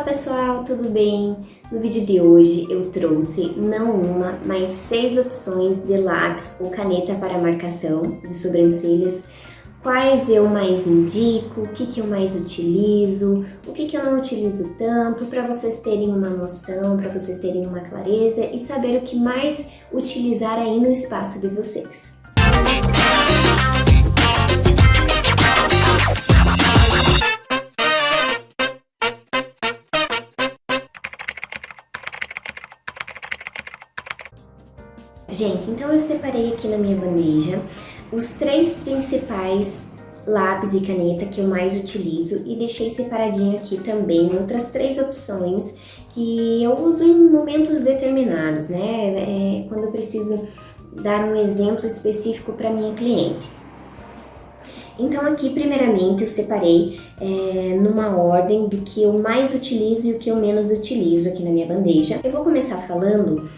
pessoal, tudo bem? No vídeo de hoje eu trouxe não uma, mas 6 opções de lápis ou caneta para marcação de sobrancelhas. Quais eu mais indico, o que eu mais utilizo, o que eu não utilizo tanto, para vocês terem uma noção, para vocês terem uma clareza e saber o que mais utilizar aí no espaço de vocês. Gente, então eu separei aqui na minha bandeja os 3 principais lápis e caneta que eu mais utilizo e deixei separadinho aqui também outras 3 opções que eu uso em momentos determinados, né? Quando eu preciso dar um exemplo específico para minha cliente. Então aqui primeiramente eu separei numa ordem do que eu mais utilizo e o que eu menos utilizo aqui na minha bandeja. Eu vou começar falando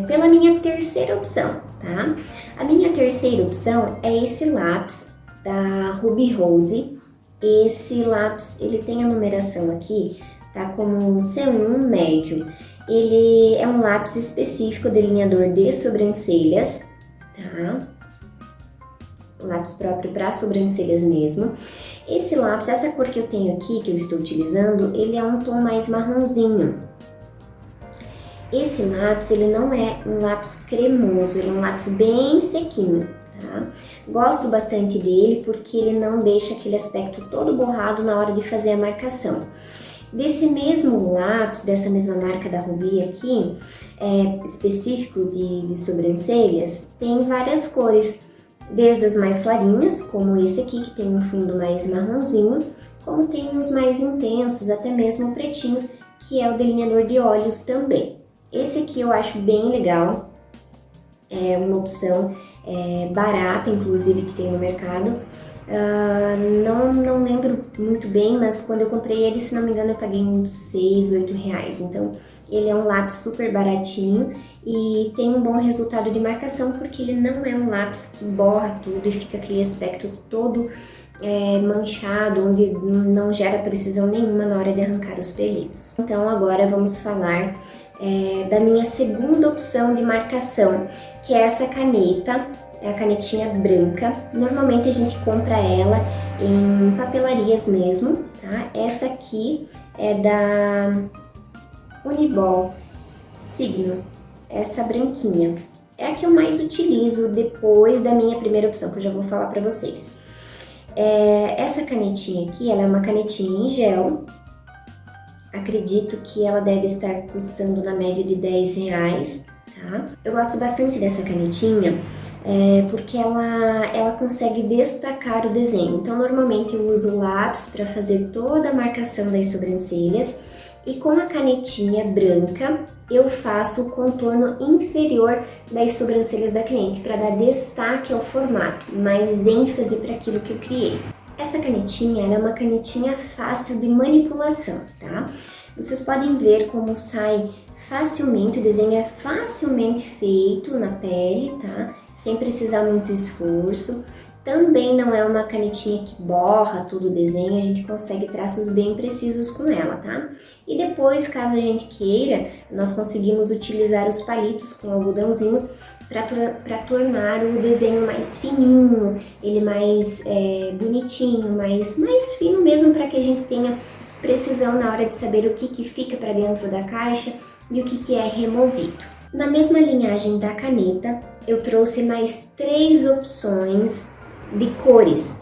pela minha terceira opção, tá? A minha terceira opção é esse lápis da Ruby Rose. Esse lápis, ele tem a numeração aqui, tá como C1 médio. Ele é um lápis específico delineador de sobrancelhas, tá? Lápis próprio para sobrancelhas mesmo. Esse lápis, essa cor que eu tenho aqui, que eu estou utilizando, ele é um tom mais marronzinho. Esse lápis, ele não é um lápis cremoso, ele é um lápis bem sequinho, tá? Gosto bastante dele porque ele não deixa aquele aspecto todo borrado na hora de fazer a marcação. Desse mesmo lápis, dessa mesma marca da Ruby aqui, específico de sobrancelhas, tem várias cores. Desde as mais clarinhas, como esse aqui, que tem um fundo mais marronzinho, como tem os mais intensos, até mesmo o pretinho, que é o delineador de olhos também. Esse aqui eu acho bem legal, é uma opção barata, inclusive, que tem no mercado. Não lembro muito bem, mas quando eu comprei ele, se não me engano, eu paguei uns 6, 8 reais. Então, ele é um lápis super baratinho e tem um bom resultado de marcação, porque ele não é um lápis que borra tudo e fica aquele aspecto todo manchado, onde não gera precisão nenhuma na hora de arrancar os pelinhos. Então agora vamos falar da minha segunda opção de marcação, que é essa caneta, é a canetinha branca. Normalmente a gente compra ela em papelarias mesmo, tá? Essa aqui é da Uniball Signo, essa branquinha. É a que eu mais utilizo depois da minha primeira opção, que eu já vou falar pra vocês. Essa canetinha aqui, ela é uma canetinha em gel. Acredito que ela deve estar custando na média de 10 reais, tá? Eu gosto bastante dessa canetinha porque ela consegue destacar o desenho. Então, normalmente eu uso o lápis para fazer toda a marcação das sobrancelhas e com a canetinha branca eu faço o contorno inferior das sobrancelhas da cliente para dar destaque ao formato, mais ênfase para aquilo que eu criei. Essa canetinha ela é uma canetinha fácil de manipulação, tá? Vocês podem ver como sai facilmente, o desenho é facilmente feito na pele, tá? Sem precisar muito esforço. Também não é uma canetinha que borra todo o desenho, a gente consegue traços bem precisos com ela, tá? E depois, caso a gente queira, nós conseguimos utilizar os palitos com algodãozinho para tornar o desenho mais fininho, ele mais bonitinho, mais fino mesmo, para que a gente tenha precisão na hora de saber o que fica para dentro da caixa e o que é removido. Na mesma linhagem da caneta, eu trouxe mais 3 opções de cores,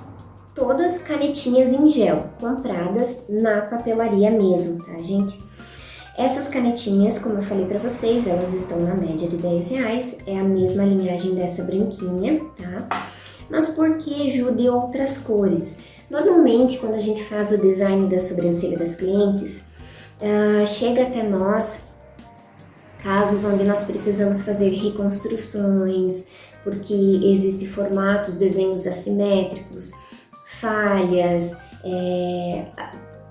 todas canetinhas em gel, compradas na papelaria mesmo, tá, gente? Essas canetinhas, como eu falei pra vocês, elas estão na média de 10 reais, é a mesma linhagem dessa branquinha, tá? Mas por que Ju de outras cores? Normalmente, quando a gente faz o design da sobrancelha das clientes, chega até nós casos onde nós precisamos fazer reconstruções, porque existem formatos, desenhos assimétricos, falhas,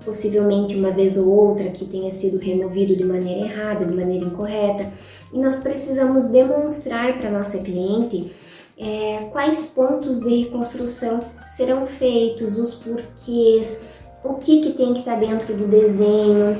possivelmente uma vez ou outra que tenha sido removido de maneira errada, de maneira incorreta, e nós precisamos demonstrar para nossa cliente quais pontos de reconstrução serão feitos, os porquês, o que tem que estar dentro do desenho,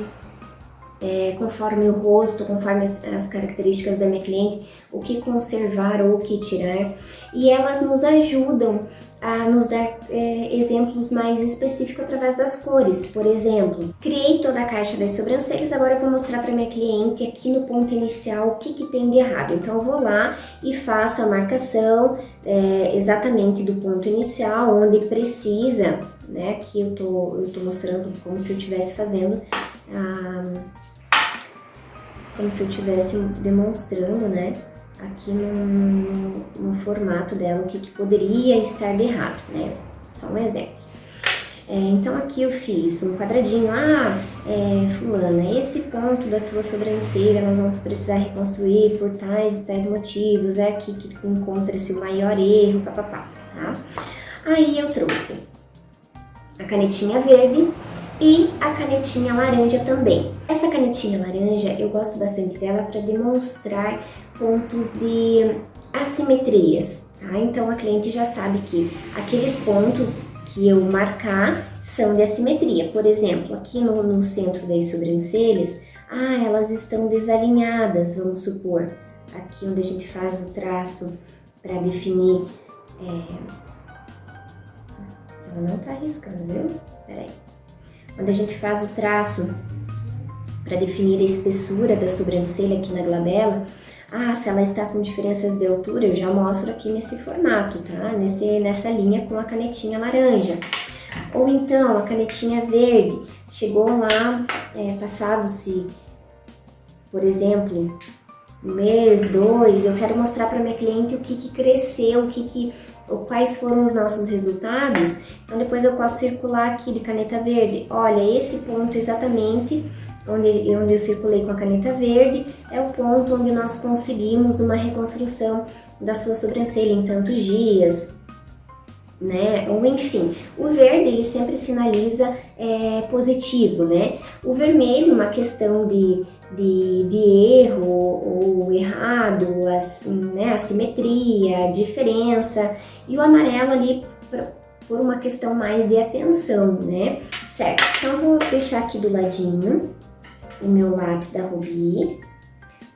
conforme o rosto, conforme as características da minha cliente, o que conservar ou o que tirar. E elas nos ajudam a nos dar exemplos mais específicos através das cores. Por exemplo, criei toda a caixa das sobrancelhas, agora eu vou mostrar para minha cliente aqui no ponto inicial o que tem de errado. Então eu vou lá e faço a marcação exatamente do ponto inicial, onde precisa, né? Aqui eu tô mostrando como se eu estivesse fazendo como se eu estivesse demonstrando, né, aqui no formato dela, o que poderia estar de errado, né, só um exemplo. Então aqui eu fiz um quadradinho, fulana, esse ponto da sua sobrancelha nós vamos precisar reconstruir por tais e tais motivos, é aqui que encontra-se o maior erro, papapá, tá? Aí eu trouxe a canetinha verde e a canetinha laranja também. Essa canetinha laranja eu gosto bastante dela para demonstrar pontos de assimetrias, tá? Então a cliente já sabe que aqueles pontos que eu marcar são de assimetria. Por exemplo, aqui no centro das sobrancelhas, elas estão desalinhadas, vamos supor. Aqui onde a gente faz o traço para definir... Ela não tá arriscando, viu? Peraí. Quando a gente faz o traço para definir a espessura da sobrancelha aqui na glabela, se ela está com diferenças de altura, eu já mostro aqui nesse formato, tá? Nessa linha com a canetinha laranja. Ou então, a canetinha verde, chegou lá, passado-se, por exemplo, um mês, 2, eu quero mostrar para minha cliente o que cresceu, quais foram os nossos resultados. Então depois eu posso circular aqui de caneta verde. Olha, esse ponto exatamente onde eu circulei com a caneta verde é o ponto onde nós conseguimos uma reconstrução da sua sobrancelha em tantos dias, né? Ou enfim, o verde ele sempre sinaliza positivo, né? O vermelho, uma questão de erro ou errado, né? Assimetria, diferença, e o amarelo ali por uma questão mais de atenção, né? Certo, então vou deixar aqui do ladinho o meu lápis da Rubi,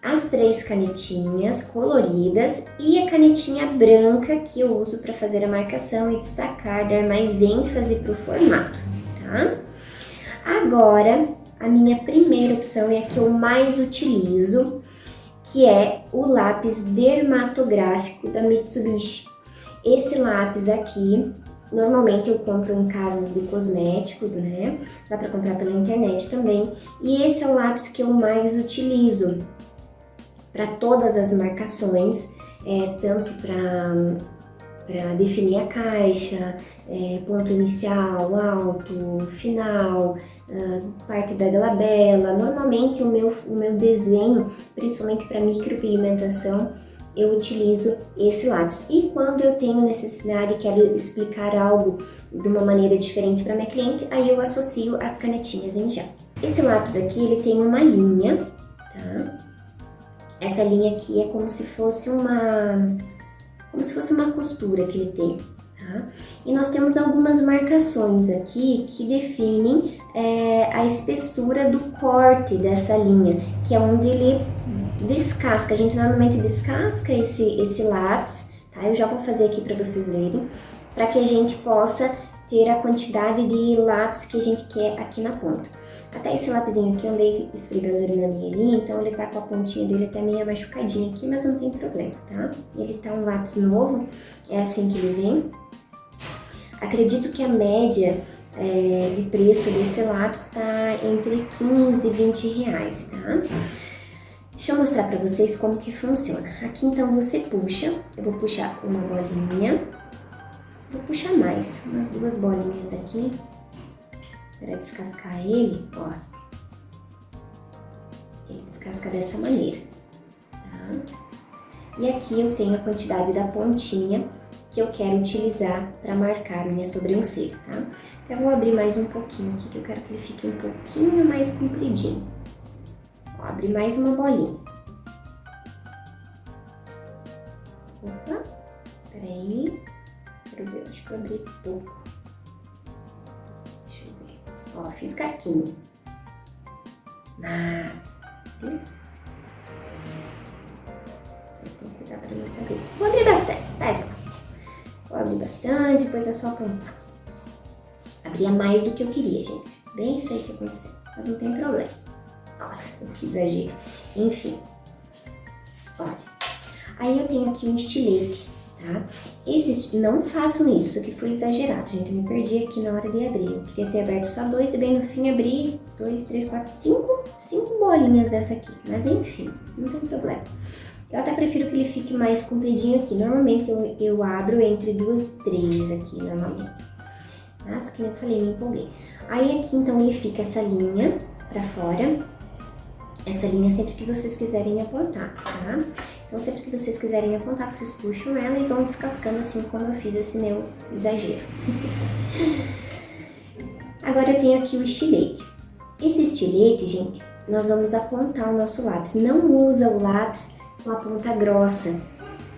as 3 canetinhas coloridas e a canetinha branca que eu uso para fazer a marcação e destacar, dar mais ênfase para o formato, tá? Agora, a minha primeira opção é a que eu mais utilizo, que é o lápis dermatográfico da Mitsubishi. Esse lápis aqui, normalmente eu compro em casas de cosméticos, né? Dá para comprar pela internet também. E esse é o lápis que eu mais utilizo para todas as marcações, tanto para definir a caixa, ponto inicial, alto, final, parte da glabela. Normalmente o meu desenho, principalmente para micropigmentação, eu utilizo esse lápis. E quando eu tenho necessidade e quero explicar algo de uma maneira diferente para minha cliente, aí eu associo as canetinhas em gel. Esse lápis aqui, ele tem uma linha, tá? Essa linha aqui é como se fosse uma costura que ele tem, tá? E nós temos algumas marcações aqui que definem a espessura do corte dessa linha, que é onde ele descasca. A gente normalmente descasca esse lápis, tá? Eu já vou fazer aqui para vocês verem, para que a gente possa ter a quantidade de lápis que a gente quer aqui na ponta. Até esse lapisinho aqui eu andei esfregando ele na minha linha, então ele tá com a pontinha dele até meio machucadinha aqui, mas não tem problema, tá? Ele tá um lápis novo, é assim que ele vem. Acredito que a média de preço desse lápis tá entre 15 e 20 reais, tá? Deixa eu mostrar pra vocês como que funciona. Aqui então você puxa, eu vou puxar uma bolinha, vou puxar mais, umas 2 bolinhas aqui, para descascar ele, ó. Ele descasca dessa maneira, tá? E aqui eu tenho a quantidade da pontinha que eu quero utilizar para marcar minha sobrancelha, tá? Então eu vou abrir mais um pouquinho aqui, que eu quero que ele fique um pouquinho mais compridinho. Ó, abri mais uma bolinha. Opa, peraí. Quero ver, acho que eu abri pouco. Deixa eu ver. Ó, fiz caquinho. Mas, viu? Tem que cuidar pra não fazer isso. Vou abrir bastante, tá, Isabel? Vou abrir bastante, depois é só apontar. Abria mais do que eu queria, gente. Bem isso aí que aconteceu, mas não tem problema. Nossa, que exagero. Enfim, olha. Aí eu tenho aqui um estilete, tá? Não façam isso, que foi exagerado, gente. Eu me perdi aqui na hora de abrir. Eu queria ter aberto só 2 e bem no fim abri 2, 3, 4, 5 bolinhas dessa aqui. Mas enfim, não tem problema. Eu até prefiro que ele fique mais compridinho aqui. Normalmente eu abro entre 2 e 3 aqui, normalmente. Mas, que nem eu falei, me empolguei. Aí aqui, então, ele fica essa linha pra fora. Essa linha sempre que vocês quiserem apontar, tá? Então, sempre que vocês quiserem apontar, vocês puxam ela e vão descascando assim como eu fiz esse meu exagero. Agora eu tenho aqui o estilete. Esse estilete, gente, nós vamos apontar o nosso lápis. Não usa o lápis com a ponta grossa,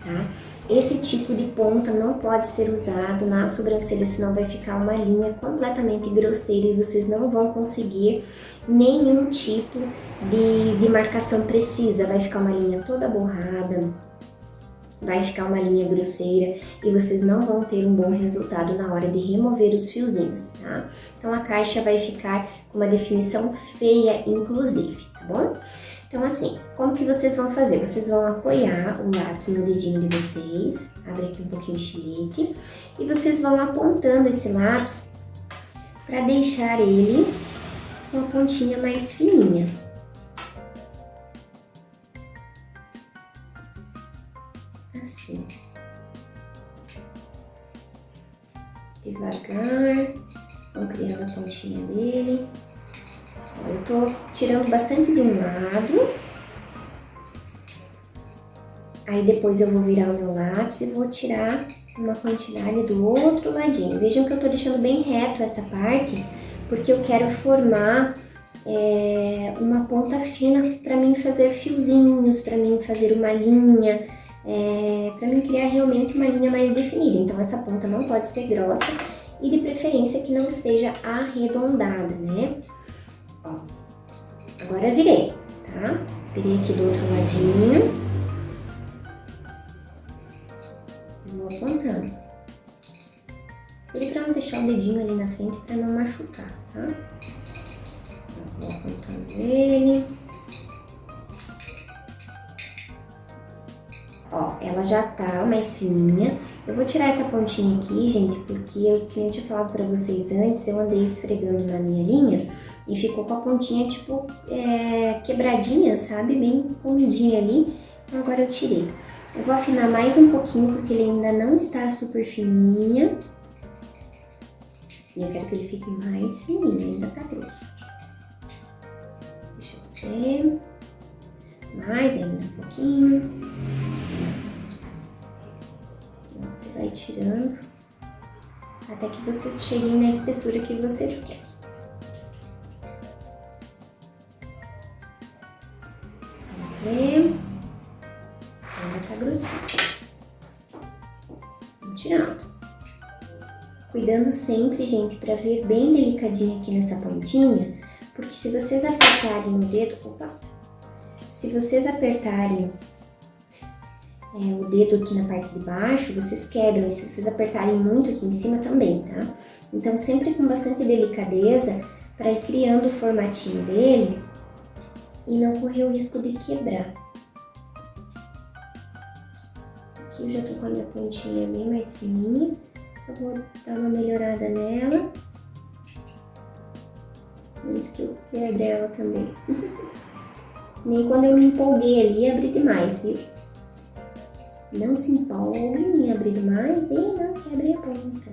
tá? Esse tipo de ponta não pode ser usado na sobrancelha, senão vai ficar uma linha completamente grosseira e vocês não vão conseguir nenhum tipo de marcação precisa. Vai ficar uma linha toda borrada, vai ficar uma linha grosseira e vocês não vão ter um bom resultado na hora de remover os fiozinhos, tá? Então a caixa vai ficar com uma definição feia, inclusive, tá bom? Então assim, como que vocês vão fazer? Vocês vão apoiar o lápis no dedinho de vocês, abre aqui um pouquinho o estilete, e vocês vão apontando esse lápis para deixar ele com a pontinha mais fininha. Assim. Devagar, vão criando a pontinha dele. Eu tô tirando bastante de um lado, aí depois eu vou virar o meu lápis e vou tirar uma quantidade do outro ladinho. Vejam que eu tô deixando bem reto essa parte, porque eu quero formar uma ponta fina para mim fazer fiozinhos, para mim fazer uma linha, para mim criar realmente uma linha mais definida. Então essa ponta não pode ser grossa e de preferência que não seja arredondada, né? Ó, agora virei, tá? Virei aqui do outro ladinho. Vou apontando. E pra não deixar o dedinho ali na frente pra não machucar, tá? Vou apontando ele. Ó, ela já tá mais fininha. Eu vou tirar essa pontinha aqui, gente, porque eu tinha falado pra vocês antes, eu andei esfregando na minha linha e ficou com a pontinha, tipo, quebradinha, sabe? Bem comidinha ali. Então agora eu tirei. Eu vou afinar mais um pouquinho, porque ele ainda não está super fininha. E eu quero que ele fique mais fininho, ainda tá grosso. Deixa eu ver. Mais ainda um pouquinho. Você vai tirando até que vocês cheguem na espessura que vocês querem. Vamos ver. Ainda tá grossinho. Vamos tirando. Cuidando sempre, gente, pra vir bem delicadinho aqui nessa pontinha, porque se vocês apertarem o dedo... Opa! Se vocês apertarem o dedo aqui na parte de baixo, vocês quebram. E se vocês apertarem muito aqui em cima também, tá? Então sempre com bastante delicadeza para ir criando o formatinho dele e não correr o risco de quebrar. Aqui eu já tô com a minha pontinha bem mais fininha, só vou dar uma melhorada nela. Antes que eu quebre ela também. Nem quando eu me empolguei ali, abri demais, viu? Não se empolguem em abrir demais e não quebre a ponta.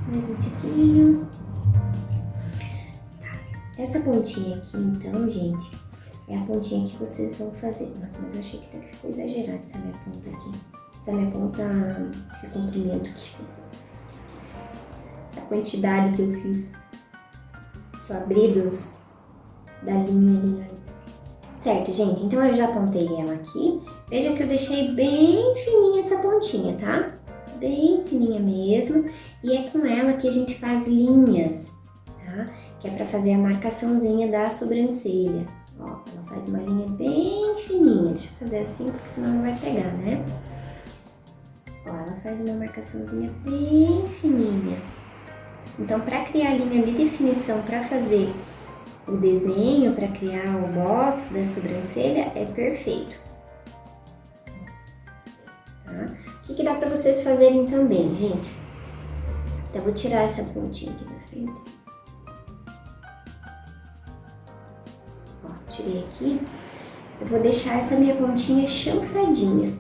Mais um tiquinho. Tá. Essa pontinha aqui, então, gente, é a pontinha que vocês vão fazer. Nossa, mas eu achei que ficou exagerado essa minha ponta aqui. Essa minha ponta, esse comprimento aqui. Essa quantidade que eu fiz. Que eu abri da linha ali antes. Certo, gente? Então eu já apontei ela aqui. Veja que eu deixei bem fininha essa pontinha, tá? Bem fininha mesmo. E é com ela que a gente faz linhas, tá? Que é pra fazer a marcaçãozinha da sobrancelha. Ó, ela faz uma linha bem fininha. Deixa eu fazer assim, porque senão não vai pegar, né? Ó, ela faz uma marcaçãozinha bem fininha. Então, para criar a linha de definição, para fazer o desenho, para criar o box da sobrancelha, é perfeito. Tá? O que dá para vocês fazerem também, gente? Eu vou tirar essa pontinha aqui da frente. Ó, tirei aqui. Eu vou deixar essa minha pontinha chanfradinha,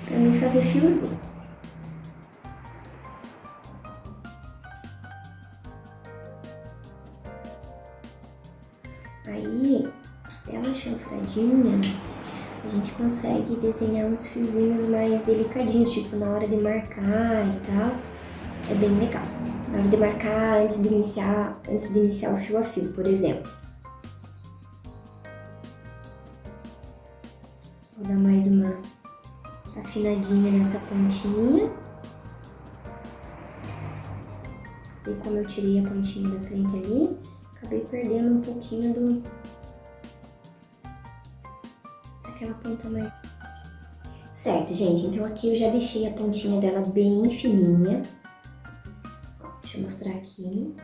para mim fazer fiozinho. Aí, ela chanfradinha, a gente consegue desenhar uns fiozinhos mais delicadinhos, tipo na hora de marcar e tal. É bem legal. Na hora de marcar, antes de iniciar o fio a fio, por exemplo. Vou dar mais uma afinadinha nessa pontinha. E como eu tirei a pontinha da frente ali, acabei perdendo um pouquinho daquela ponta mais... Certo, gente, então aqui eu já deixei a pontinha dela bem fininha. Ó, deixa eu mostrar aqui.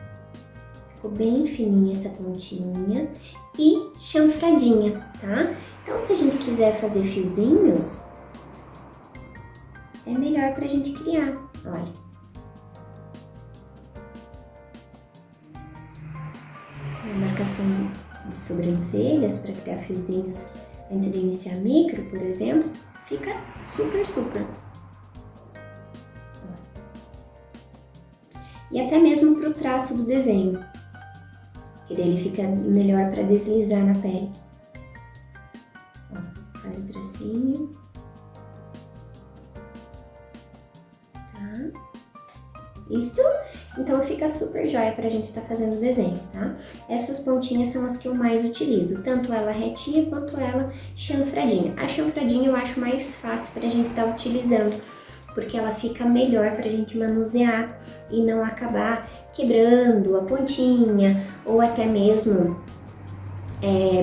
Ficou bem fininha essa pontinha e chanfradinha, tá? Então, se a gente quiser fazer fiozinhos, é melhor pra gente criar, olha. A marcação de sobrancelhas para criar fiozinhos antes de iniciar micro, por exemplo, fica super. E até mesmo para o traço do desenho, que daí ele fica melhor para deslizar na pele. Ó, faz o tracinho. Tá? Isto? Então fica super jóia pra gente estar fazendo o desenho, tá? Essas pontinhas são as que eu mais utilizo, tanto ela retinha quanto ela chanfradinha. A chanfradinha eu acho mais fácil pra gente estar utilizando, porque ela fica melhor pra gente manusear e não acabar quebrando a pontinha ou até mesmo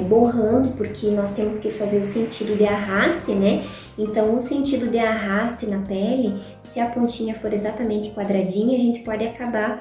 borrando, porque nós temos que fazer o sentido de arraste, né? Então, o sentido de arraste na pele, se a pontinha for exatamente quadradinha, a gente pode acabar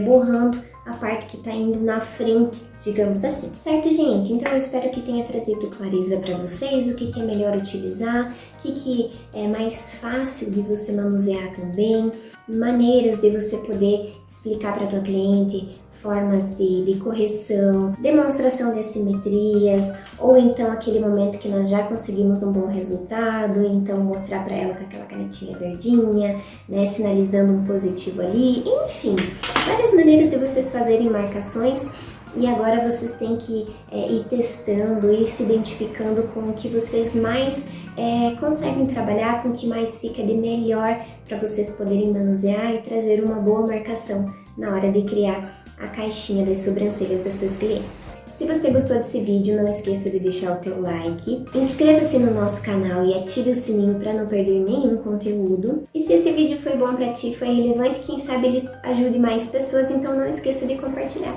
borrando a parte que tá indo na frente, digamos assim. Certo, gente? Então, eu espero que tenha trazido clareza para vocês o que é melhor utilizar, o que é mais fácil de você manusear também, maneiras de você poder explicar para tua cliente, formas de correção, demonstração de assimetrias, ou então aquele momento que nós já conseguimos um bom resultado, então mostrar para ela com aquela canetinha verdinha, né, sinalizando um positivo ali, enfim, várias maneiras de vocês fazerem marcações. E agora vocês têm que ir testando, ir se identificando com o que vocês mais conseguem trabalhar, com o que mais fica de melhor para vocês poderem manusear e trazer uma boa marcação na hora de criar a caixinha das sobrancelhas das suas clientes. Se você gostou desse vídeo, não esqueça de deixar o teu like, inscreva-se no nosso canal e ative o sininho para não perder nenhum conteúdo. E se esse vídeo foi bom para ti, foi relevante, quem sabe ele ajude mais pessoas, então não esqueça de compartilhar.